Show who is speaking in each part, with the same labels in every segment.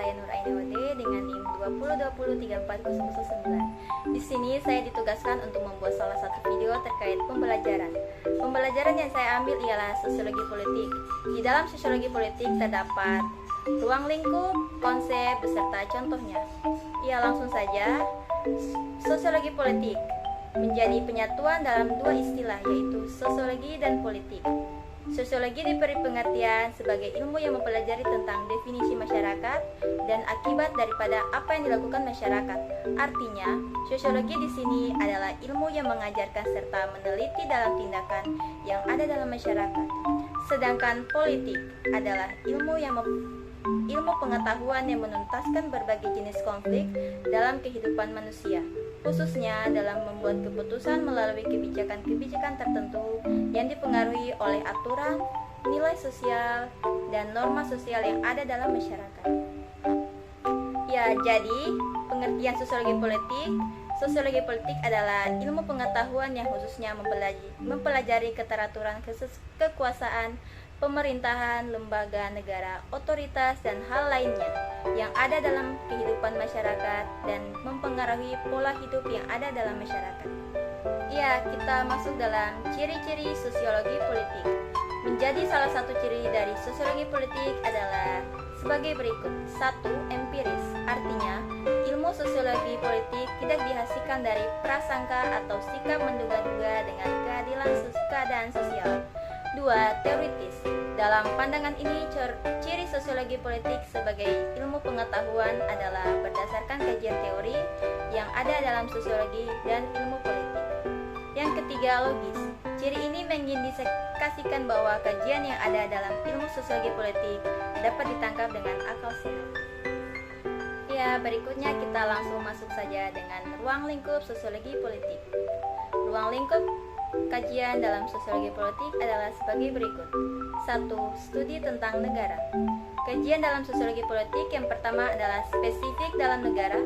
Speaker 1: saya Nur Ainihode dengan NIM 2020340009. Di sini saya ditugaskan untuk membuat salah satu video terkait pembelajaran. Pembelajaran yang saya ambil ialah sosiologi politik. Di dalam sosiologi politik terdapat ruang lingkup, konsep, beserta contohnya. Ya, langsung saja. Sosiologi politik menjadi penyatuan dalam dua istilah, yaitu sosiologi dan politik. Sosiologi diberi pengertian sebagai ilmu yang mempelajari tentang definisi masyarakat dan akibat daripada apa yang dilakukan masyarakat. Artinya, sosiologi di sini adalah ilmu yang mengajarkan serta meneliti dalam tindakan yang ada dalam masyarakat. Sedangkan politik adalah ilmu pengetahuan yang menuntaskan berbagai jenis konflik dalam kehidupan manusia, khususnya dalam membuat keputusan melalui kebijakan-kebijakan tertentu yang dipengaruhi oleh aturan, nilai sosial, dan norma sosial yang ada dalam masyarakat. Ya, jadi pengertian sosiologi politik adalah ilmu pengetahuan yang khususnya mempelajari keteraturan kekuasaan, pemerintahan, lembaga negara, otoritas, dan hal lainnya yang ada dalam kehidupan masyarakat dan mempengaruhi pola hidup yang ada dalam masyarakat. Ya, kita masuk dalam ciri-ciri sosiologi politik. Menjadi salah satu ciri dari sosiologi politik adalah sebagai berikut. 1. Empiris, artinya ilmu sosiologi politik tidak dihasilkan dari prasangka atau sikap menduga-duga dengan keadaan sosial. 2. Teoritis. Dalam pandangan ini, ciri sosiologi politik sebagai ilmu pengetahuan adalah berdasarkan kajian teori yang ada dalam sosiologi dan ilmu politik. Yang ketiga, logis. Ciri ini mengindikasikan bahwa kajian yang ada dalam ilmu sosiologi politik dapat ditangkap dengan akal sehat. Ya, berikutnya kita langsung masuk saja dengan ruang lingkup sosiologi politik. Ruang lingkup kajian dalam sosiologi politik adalah sebagai berikut. 1. Studi tentang negara. Kajian dalam sosiologi politik yang pertama adalah spesifik dalam negara,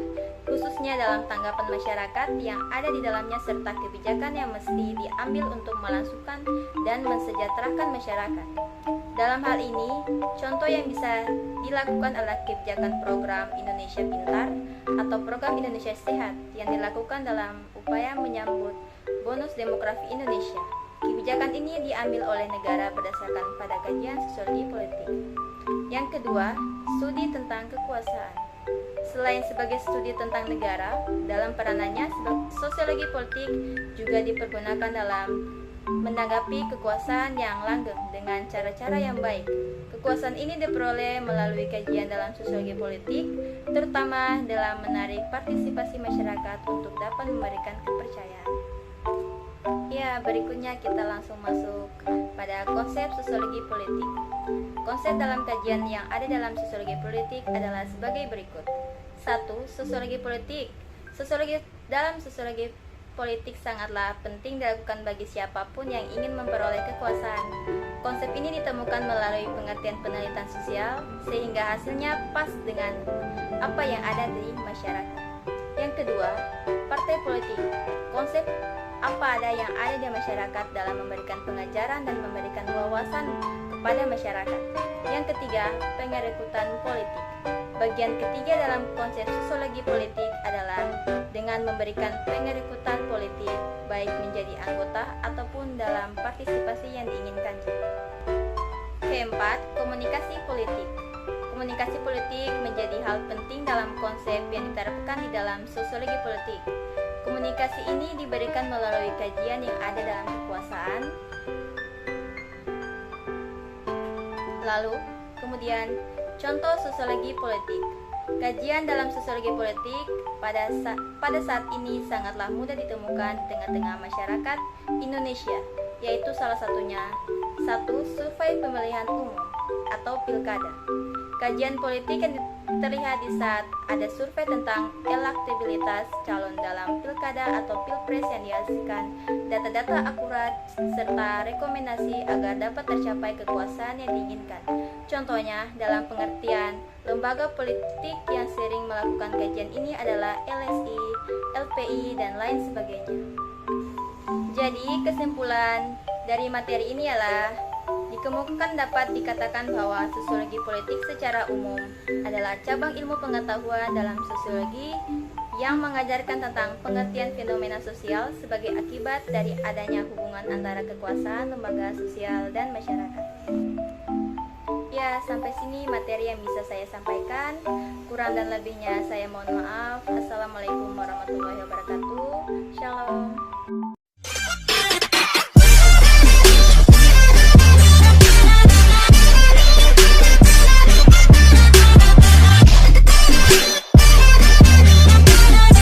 Speaker 1: khususnya dalam tanggapan masyarakat yang ada di dalamnya serta kebijakan yang mesti diambil untuk melangsungkan dan mensejahterakan masyarakat. Dalam hal ini, contoh yang bisa dilakukan adalah kebijakan program Indonesia Pintar atau program Indonesia Sehat yang dilakukan dalam upaya menyambut bonus demografi Indonesia. Kebijakan ini diambil oleh negara berdasarkan pada kajian sosiologi politik. Yang kedua, studi tentang kekuasaan. Selain sebagai studi tentang negara, dalam peranannya sosiologi politik juga dipergunakan dalam menanggapi kekuasaan yang langgeng dengan cara-cara yang baik. Kekuasaan ini diperoleh melalui kajian dalam sosiologi politik, terutama dalam menarik partisipasi masyarakat untuk dapat memberikan kepercayaan. Ya, berikutnya kita langsung masuk pada konsep sosiologi politik. Konsep dalam kajian yang ada dalam sosiologi politik adalah sebagai berikut. 1. Sosiologi politik. Dalam sosiologi politik sangatlah penting dilakukan bagi siapapun yang ingin memperoleh kekuasaan. Konsep ini ditemukan melalui pengertian penelitian sosial sehingga hasilnya pas dengan apa yang ada di masyarakat. Yang kedua, partai politik. Konsep apa ada yang ada di masyarakat dalam memberikan pengajaran dan memberikan wawasan kepada masyarakat. Yang ketiga, pengerekrutan politik. Bagian ketiga dalam konsep sosiologi politik adalah dengan memberikan pengerekrutan politik, baik menjadi anggota ataupun dalam partisipasi yang diinginkan. Keempat, komunikasi politik. Komunikasi politik menjadi hal penting dalam konsep yang diterapkan di dalam sosiologi politik. Komunikasi ini diberikan melalui kajian yang ada dalam kekuasaan. Lalu, kemudian contoh sosiologi politik. Kajian dalam sosiologi politik pada saat ini sangatlah mudah ditemukan di tengah-tengah masyarakat Indonesia, yaitu salah satunya 1. Survei pemilihan umum atau pilkada. Kajian politik yang terlihat di saat ada survei tentang elektabilitas calon dalam pilkada atau pilpres yang dihasilkan data-data akurat serta rekomendasi agar dapat tercapai kekuasaan yang diinginkan. Contohnya, dalam pengertian lembaga politik yang sering melakukan kajian ini adalah LSI, LPI, dan lain sebagainya. Jadi, kesimpulan dari materi ini adalah Dikemukakan dapat dikatakan bahwa sosiologi politik secara umum adalah cabang ilmu pengetahuan dalam sosiologi yang mengajarkan tentang pengertian fenomena sosial sebagai akibat dari adanya hubungan antara kekuasaan, lembaga sosial, dan masyarakat. Ya, sampai sini materi yang bisa saya sampaikan. Kurang dan lebihnya saya mohon maaf. Assalamualaikum warahmatullahi wabarakatuh. Shalom.